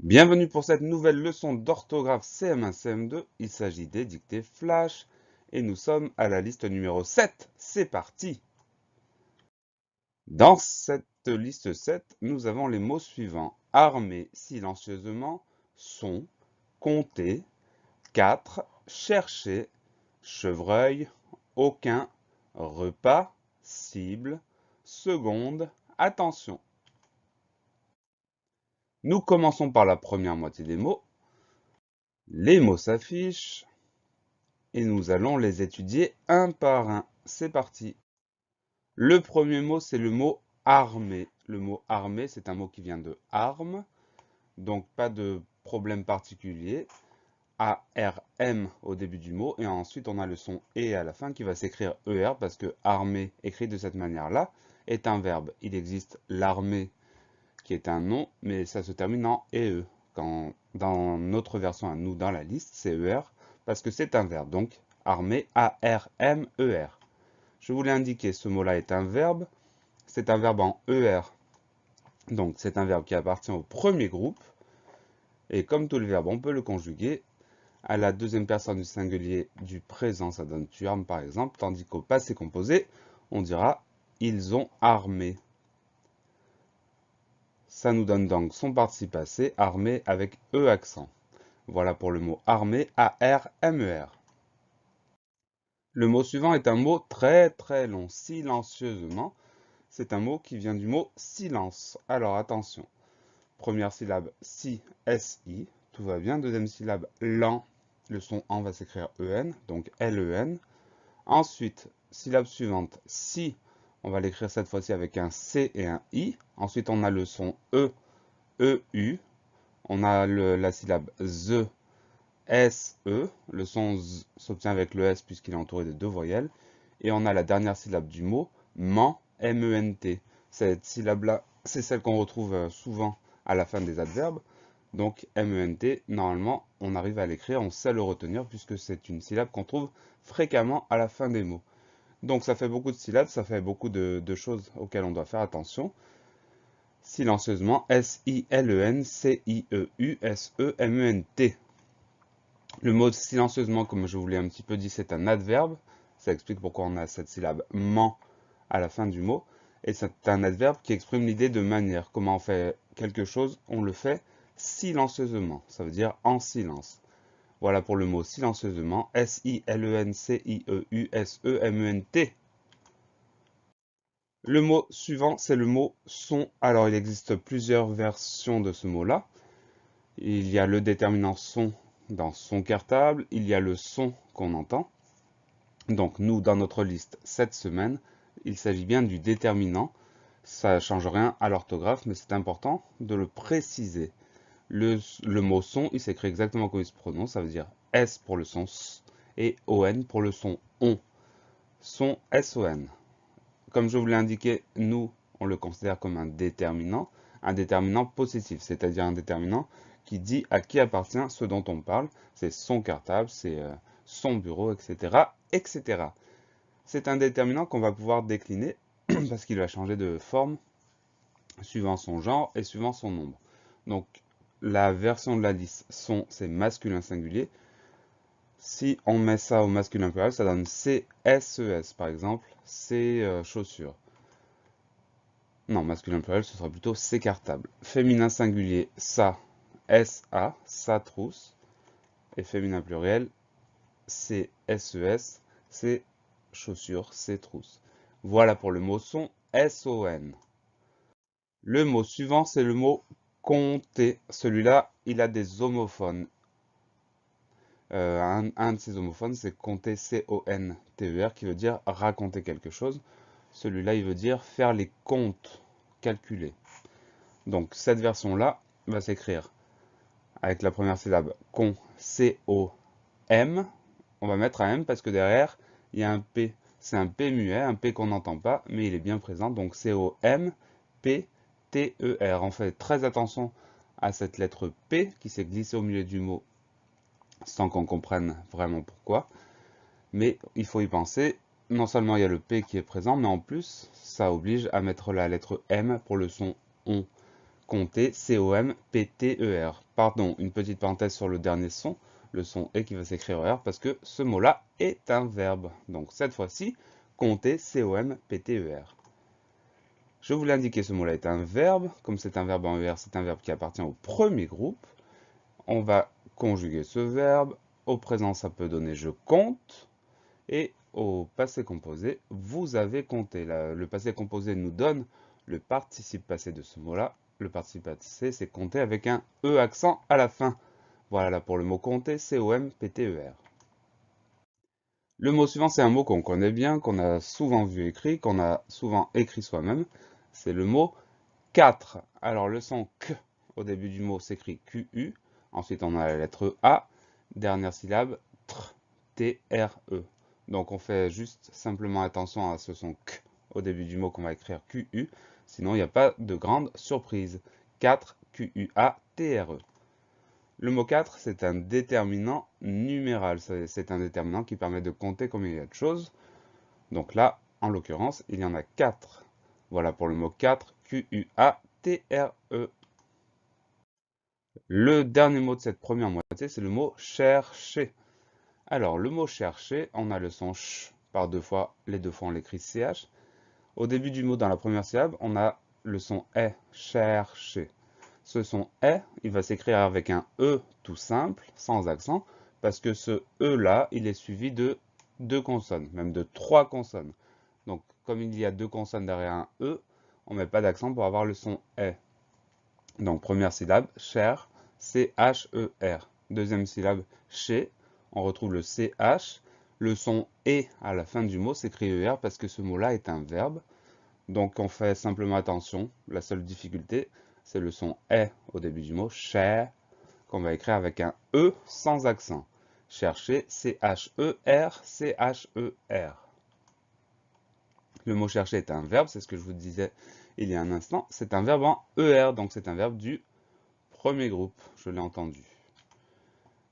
Bienvenue pour cette nouvelle leçon d'orthographe CM1 CM2. Il s'agit des dictées flash et nous sommes à la liste numéro 7. C'est parti! Dans cette liste 7, nous avons les mots suivants: armer silencieusement, son, compter, 4, chercher, chevreuil, aucun, repas, cible, seconde, attention. Nous commençons par la première moitié des mots. Les mots s'affichent et nous allons les étudier un par un. C'est parti. Le premier mot, c'est le mot armé. Le mot armé, c'est un mot qui vient de arme, donc pas de problème particulier. A-R-M au début du mot, et ensuite on a le son E à la fin qui va s'écrire ER parce que armé, écrit de cette manière-là, est un verbe. Il existe l'armée qui est un nom, mais ça se termine en EE. Quand, dans notre version à nous dans la liste, c'est ER parce que c'est un verbe. Donc, armé, A-R-M-E-R. Je voulais indiquer, ce mot-là est un verbe. C'est un verbe en ER. Donc, c'est un verbe qui appartient au premier groupe. Et comme tous les verbes, on peut le conjuguer à la deuxième personne du singulier du présent, ça donne tu armes par exemple, tandis qu'au passé composé, on dira ils ont armé. Ça nous donne donc son participe passé, armé avec E accent. Voilà pour le mot armé, A-R-M-E-R. Le mot suivant est un mot très long, silencieusement. C'est un mot qui vient du mot silence. Alors attention, première syllabe si, S-I, tout va bien. Deuxième syllabe lent, le son en va s'écrire E-N, donc L-E-N. Ensuite, syllabe suivante, si, on va l'écrire cette fois-ci avec un C et un I. Ensuite, on a le son E, E-U. On a la syllabe ZE, S-E. Le son Z s'obtient avec le S puisqu'il est entouré de deux voyelles. Et on a la dernière syllabe du mot, ment, M-E-N-T. Cette syllabe-là, c'est celle qu'on retrouve souvent à la fin des adverbes. Donc M-E-N-T, normalement, on arrive à l'écrire, on sait le retenir puisque c'est une syllabe qu'on trouve fréquemment à la fin des mots. Donc ça fait beaucoup de syllabes, ça fait beaucoup de choses auxquelles on doit faire attention. Silencieusement, S-I-L-E-N-C-I-E-U-S-E-M-E-N-T. Le mot silencieusement, comme je vous l'ai un petit peu dit, c'est un adverbe. Ça explique pourquoi on a cette syllabe ment à la fin du mot. Et c'est un adverbe qui exprime l'idée de manière. Comment on fait quelque chose, on le fait silencieusement. Ça veut dire en silence. Voilà pour le mot silencieusement. S-I-L-E-N-C-I-E-U-S-E-M-E-N-T. Le mot suivant, c'est le mot son. Alors, il existe plusieurs versions de ce mot-là. Il y a le déterminant son dans son cartable. Il y a le son qu'on entend. Donc, nous, dans notre liste cette semaine, il s'agit bien du déterminant. Ça ne change rien à l'orthographe, mais c'est important de le préciser. Le mot son, il s'écrit exactement comme il se prononce. Ça veut dire S pour le son S et ON pour le son ON. Son S-O-N. Comme je vous l'ai indiqué, nous, on le considère comme un déterminant possessif, c'est-à-dire un déterminant qui dit à qui appartient ce dont on parle. C'est son cartable, c'est son bureau, etc., etc. C'est un déterminant qu'on va pouvoir décliner parce qu'il va changer de forme suivant son genre et suivant son nombre. Donc, la version de la liste son, c'est masculin singulier. Si on met ça au masculin pluriel, ça donne C-S-E-S, par exemple, C chaussures. Non, masculin pluriel, ce sera plutôt C cartable. Féminin singulier, ça, S-A, sa trousse. Et féminin pluriel, C-S-E-S, C chaussures, C trousse. Voilà pour le mot son, S-O-N. Le mot suivant, c'est le mot compter. Celui-là, il a des homophones. Un de ces homophones, c'est compter, C-O-N-T-E-R, qui veut dire raconter quelque chose. Celui-là, il veut dire faire les comptes, calculer. Donc, cette version-là va s'écrire avec la première syllabe con, C-O-M. On va mettre un M parce que derrière, il y a un P. C'est un P muet, un P qu'on n'entend pas, mais il est bien présent. Donc, C-O-M-P-T-E-R. On fait très attention à cette lettre P qui s'est glissée au milieu du mot sans qu'on comprenne vraiment pourquoi. Mais il faut y penser. Non seulement il y a le P qui est présent, mais en plus, ça oblige à mettre la lettre M pour le son ON. compter, C-O-M-P-T-E-R. Pardon, une petite parenthèse sur le dernier son, le son E qui va s'écrire R, parce que ce mot-là est un verbe. Donc cette fois-ci, compter, C-O-M-P-T-E-R. Je voulais indiquer ce mot-là est un verbe. Comme c'est un verbe en ER, c'est un verbe qui appartient au premier groupe. On va conjuguer ce verbe. Au présent, ça peut donner je compte. Et au passé composé, vous avez compté. Le passé composé nous donne le participe passé de ce mot-là. Le participe passé, c'est compter avec un E accent à la fin. Voilà pour le mot compter, C-O-M-P-T-E-R. Le mot suivant, c'est un mot qu'on connaît bien, qu'on a souvent vu écrit, qu'on a souvent écrit soi-même. C'est le mot 4. Alors le son K au début du mot s'écrit Q-U. Ensuite, on a la lettre A. Dernière syllabe, TR, T-R-E. Donc on fait juste simplement attention à ce son K au début du mot qu'on va écrire Q-U. Sinon, il n'y a pas de grande surprise. 4, Q-U-A-T-R-E. Le mot 4, c'est un déterminant numéral. C'est un déterminant qui permet de compter combien il y a de choses. Donc là, en l'occurrence, il y en a 4. Voilà pour le mot 4, Q-U-A-T-R-E. Le dernier mot de cette première moitié, c'est le mot chercher. Alors, le mot chercher, on a le son ch par deux fois. Les deux fois, on l'écrit ch. Au début du mot, dans la première syllabe, on a le son est, chercher. Ce son est, il va s'écrire avec un E tout simple, sans accent, parce que ce E-là, il est suivi de deux consonnes, même de trois consonnes. Donc, comme il y a deux consonnes derrière un E, on ne met pas d'accent pour avoir le son est. Donc, première syllabe, cher, C-H-E-R. Deuxième syllabe, chez, on retrouve le C-H. Le son et à la fin du mot s'écrit E-R parce que ce mot-là est un verbe. Donc, on fait simplement attention. La seule difficulté, c'est le son est au début du mot, cher, qu'on va écrire avec un E sans accent. Chercher, C-H-E-R, C-H-E-R. Le mot chercher est un verbe, c'est ce que je vous disais il y a un instant. C'est un verbe en ER, donc c'est un verbe du premier groupe, je l'ai entendu.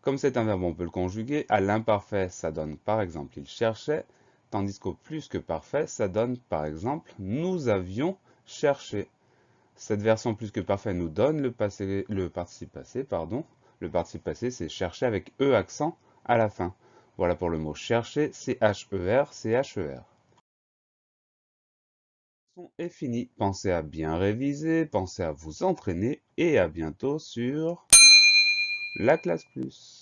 Comme c'est un verbe, on peut le conjuguer. À l'imparfait, ça donne par exemple il cherchait, tandis qu'au plus que parfait, ça donne par exemple nous avions cherché. Cette version plus que parfait nous donne le participe passé, pardon. Le participe passé, c'est chercher avec E accent à la fin. Voilà pour le mot chercher, C-H-E-R, C-H-E-R. Est fini. Pensez à bien réviser, pensez à vous entraîner et à bientôt sur la classe plus.